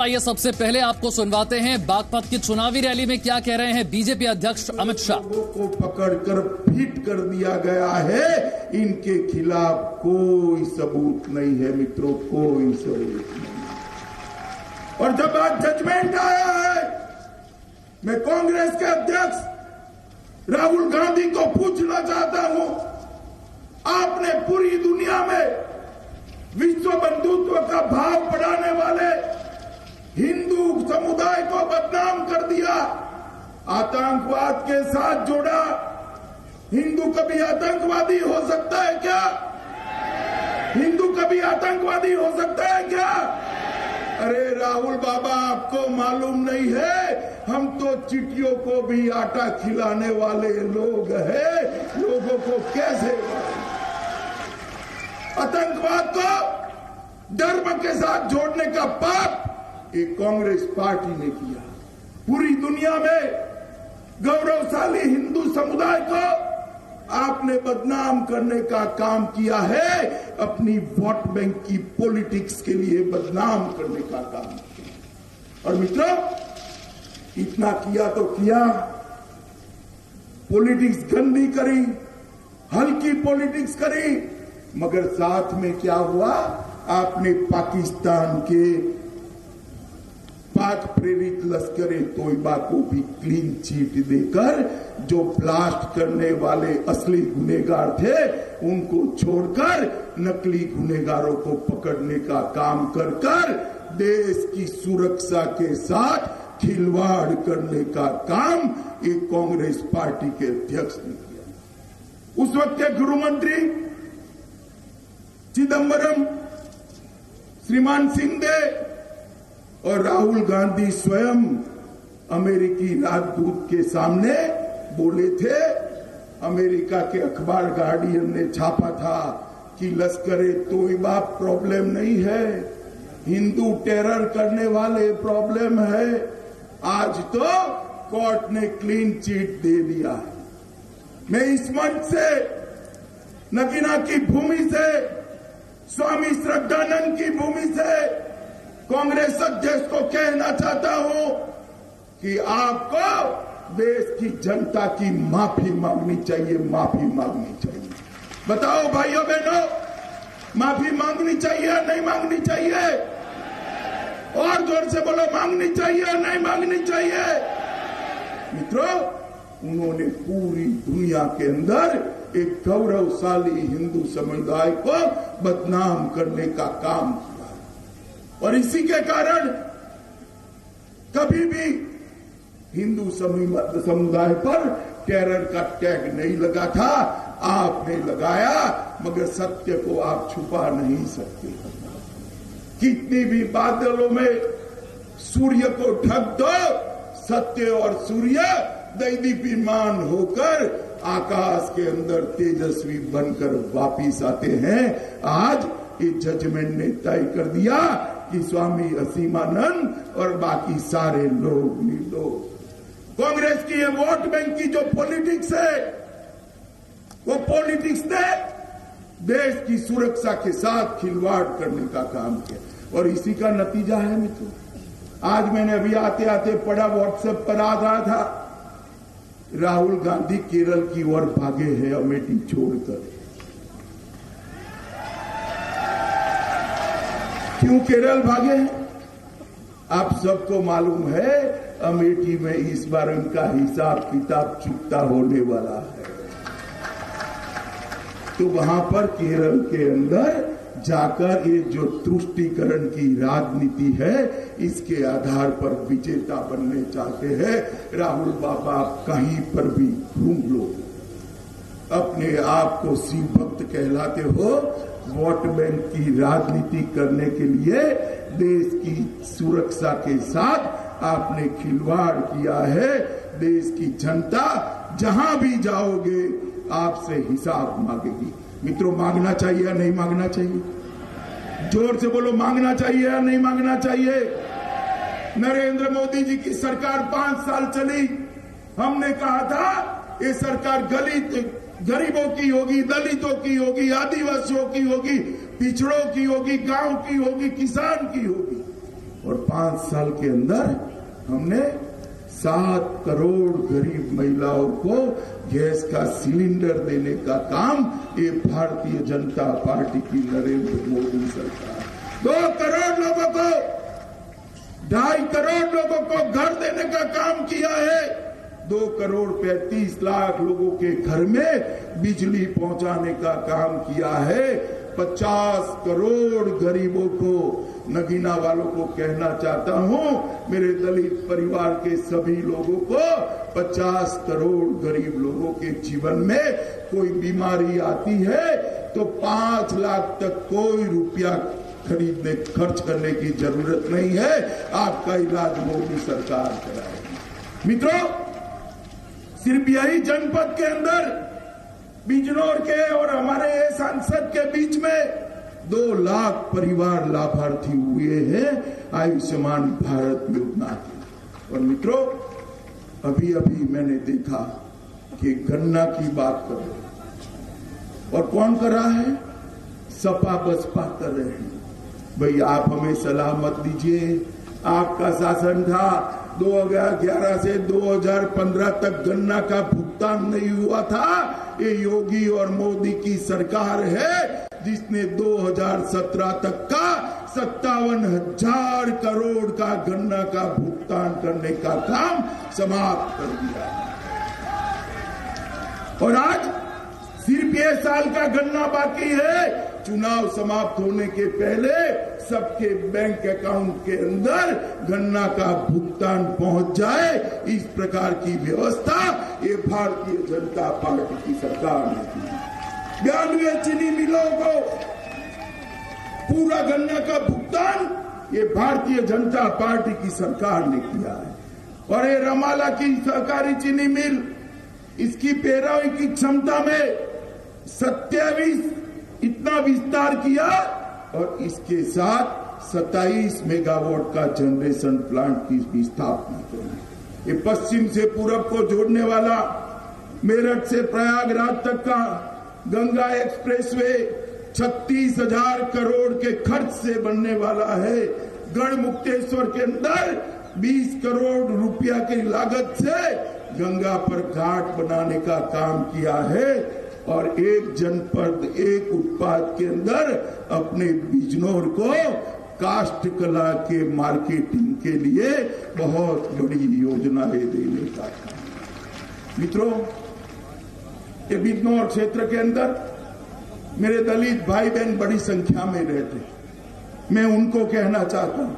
आइए सबसे पहले आपको सुनवाते हैं बागपत की चुनावी रैली में क्या कह रहे हैं बीजेपी अध्यक्ष अमित शाह। लोगों को पकड़कर फिट कर दिया गया है, इनके खिलाफ कोई सबूत नहीं है मित्रों, कोई सबूत नहीं। और जब आज जजमेंट आया है, मैं कांग्रेस के अध्यक्ष राहुल गांधी को पूछना चाहता हूं, आपने पूरी दुनिया में विश्व बंधुत्व का भाव बढ़ाने वाले हिंदू समुदाय को बदनाम कर दिया, आतंकवाद के साथ जोड़ा। हिंदू कभी आतंकवादी हो सकता है क्या? हिंदू कभी आतंकवादी हो सकता है क्या? अरे राहुल बाबा, आपको मालूम नहीं है, हम तो चिट्ठियों को भी आटा खिलाने वाले लोग हैं। लोगों को कैसे आतंकवाद को धर्म के साथ जोड़ने का पाप एक कांग्रेस पार्टी ने किया। पूरी दुनिया में गौरवशाली हिंदू समुदाय को आपने बदनाम करने का काम किया है, अपनी वोट बैंक की पॉलिटिक्स के लिए बदनाम करने का काम किया। और मित्रों, इतना किया तो किया, पॉलिटिक्स गंदी करी, हल्की पॉलिटिक्स करी, मगर साथ में क्या हुआ? आपने पाकिस्तान के पाक प्रेरित लश्कर तोयबा को भी क्लीन चिट देकर जो ब्लास्ट करने वाले असली गुनहगार थे उनको छोड़कर नकली गुनहगारों को पकड़ने का काम कर कर देश की सुरक्षा के साथ खिलवाड़ करने का काम एक कांग्रेस पार्टी के अध्यक्ष ने किया। उस वक्त के गृह मंत्री चिदंबरम, श्रीमान सिंघे और राहुल गांधी स्वयं अमेरिकी राजदूत के सामने बोले थे। अमेरिका के अखबार गार्डियन ने छापा था कि लश्कर तोयबा प्रॉब्लम नहीं है, हिंदू टेरर करने वाले प्रॉब्लम है। आज तो कोर्ट ने क्लीन चिट दे दिया है। मैं इस मंच से, नगीना की भूमि से, स्वामी श्रद्धानंद की भूमि से कांग्रेस अध्यक्ष को कहना चाहता हूं कि आपको देश की जनता की माफी मांगनी चाहिए, माफी मांगनी चाहिए। बताओ भाइयों बहनों, माफी मांगनी चाहिए या नहीं मांगनी चाहिए? और जोर से बोलो, मांगनी चाहिए या नहीं मांगनी चाहिए? मित्रों, उन्होंने पूरी दुनिया के अंदर एक गौरवशाली हिंदू समुदाय को बदनाम करने का काम किया और इसी के कारण कभी भी हिंदू समुदाय पर टेरर का टैग नहीं लगा था। आपने लगाया, मगर सत्य को आप छुपा नहीं सकते। कितनी भी बादलों में सूर्य को ढक दो, सत्य और सूर्य दैदीप्यमान होकर आकाश के अंदर तेजस्वी बनकर वापिस आते हैं। आज ये जजमेंट ने तय कर दिया कि स्वामी असीमानंद और बाकी सारे लोग निर्दोष। कांग्रेस की ये वोट बैंक की जो पॉलिटिक्स है, वो पॉलिटिक्स ने देश की सुरक्षा के साथ खिलवाड़ करने का काम किया और इसी का नतीजा है मित्रों। आज मैंने अभी आते आते पढ़ा, व्हाट्सएप पर आ रहा था, राहुल गांधी केरल की ओर भागे हैं अमेठी छोड़कर। क्यों केरल भागे हैं? आप सबको मालूम है, अमेठी में इस बार इनका हिसाब किताब चुकता होने वाला है। तो वहां पर केरल के अंदर जाकर ये जो तुष्टीकरण की राजनीति है, इसके आधार पर विजेता बनने चाहते हैं। राहुल बाबा, आप कहीं पर भी घूम लो, अपने आप को शिव भक्त कहलाते हो, वोट बैंक की राजनीति करने के लिए देश की सुरक्षा के साथ आपने खिलवाड़ किया है। देश की जनता जहां भी जाओगे आपसे हिसाब मांगेगी। मित्रों, मांगना चाहिए या नहीं मांगना चाहिए? जोर से बोलो, मांगना चाहिए या नहीं मांगना चाहिए? नरेंद्र मोदी जी की सरकार 5 साल चली, हमने कहा था ये सरकार गरीबों की होगी, दलितों की होगी, आदिवासियों की होगी, पिछड़ों की होगी, गांव की होगी, किसान की होगी। और 5 साल के अंदर हमने 7 करोड़ गरीब महिलाओं को गैस का सिलेंडर देने का काम ये भारतीय जनता पार्टी की नरेंद्र मोदी सरकार 2 करोड़ लोगों को 2.5 करोड़ लोगों को घर देने का काम किया है। 2 करोड़ 35 लाख लोगों के घर में बिजली पहुंचाने का काम किया है। 50 करोड़ गरीबों को, नगीना वालों को कहना चाहता हूं, मेरे दलित परिवार के सभी लोगों को 50 करोड़ गरीब लोगों के जीवन में कोई बीमारी आती है तो 5 लाख तक कोई रुपया खर्च करने की जरूरत नहीं है। आपका इलाज मोदी सरकार कराएगी। मित्रों, सिर्फ यही जनपद के अंदर बिजनौर के और हमारे सांसद के बीच में 2 लाख परिवार लाभार्थी हुए हैं आयुष्मान भारत योजना के। और मित्रों, अभी अभी मैंने देखा कि गन्ना की बात कर रहे हैं और कौन कर रहा है? सपा बसपा कर रहे हैं। भाई आप हमें सलाह मत दीजिए। आपका शासन था 2011 से 2015 तक गन्ना का भुगतान नहीं हुआ था। ये योगी और मोदी की सरकार है जिसने 2017 तक का 57,000 करोड़ का गन्ना का भुगतान करने का काम समाप्त कर दिया। और आज सिर्फ ये साल का गन्ना बाकी है। चुनाव समाप्त होने के पहले सबके बैंक अकाउंट के अंदर गन्ना का भुगतान पहुंच जाए, इस प्रकार की व्यवस्था ये भारतीय जनता पार्टी की सरकार ने की। 92 चीनी मिलों को पूरा गन्ना का भुगतान ये भारतीय जनता पार्टी की सरकार ने किया है। और ये रमाला की सहकारी चीनी मिल, इसकी पेराई की क्षमता में 27 इतना विस्तार किया और इसके साथ 27 मेगावाट का जनरेशन प्लांट की भी स्थापना करी। ये पश्चिम से पूरब को जोड़ने वाला मेरठ से प्रयागराज तक का गंगा एक्सप्रेसवे 36,000 करोड़ के खर्च से बनने वाला है। गढ़मुक्तेश्वर के अंदर 20 करोड़ रुपया की लागत से गंगा पर घाट बनाने का काम किया है। और एक जनपद एक उत्पाद के अंदर अपने बिजनौर को काष्ठ कला के मार्केटिंग के लिए बहुत बड़ी योजनाएं देने का काम। मित्रों, ये बिजनौर क्षेत्र के अंदर मेरे दलित भाई बहन बड़ी संख्या में रहते। मैं उनको कहना चाहता हूं,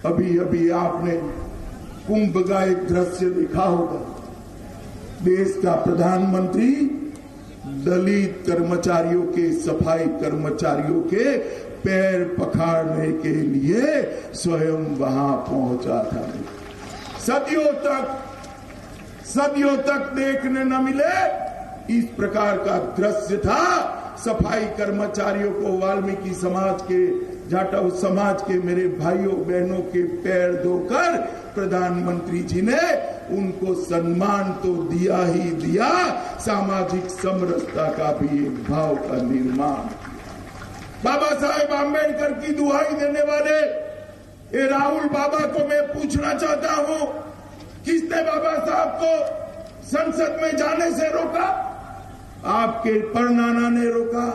अभी अभी आपने कुंभ का एक दृश्य देखा होगा। देश का प्रधानमंत्री दलित कर्मचारियों के, सफाई कर्मचारियों के पैर पखाड़ने के लिए स्वयं वहां पहुंचा था। सदियों तक देखने न मिले इस प्रकार का दृश्य था। सफाई कर्मचारियों को वाल्मीकि समाज के, जाटव समाज के मेरे भाइयों बहनों के पैर धोकर प्रधानमंत्री जी ने उनको सम्मान तो दिया ही दिया, सामाजिक समरसता का भी एक भाव का निर्माण। बाबा साहेब आम्बेडकर की दुहाई देने वाले ये राहुल बाबा को मैं पूछना चाहता हूं, किसने बाबा साहब को संसद में जाने से रोका? आपके परनाना ने रोका।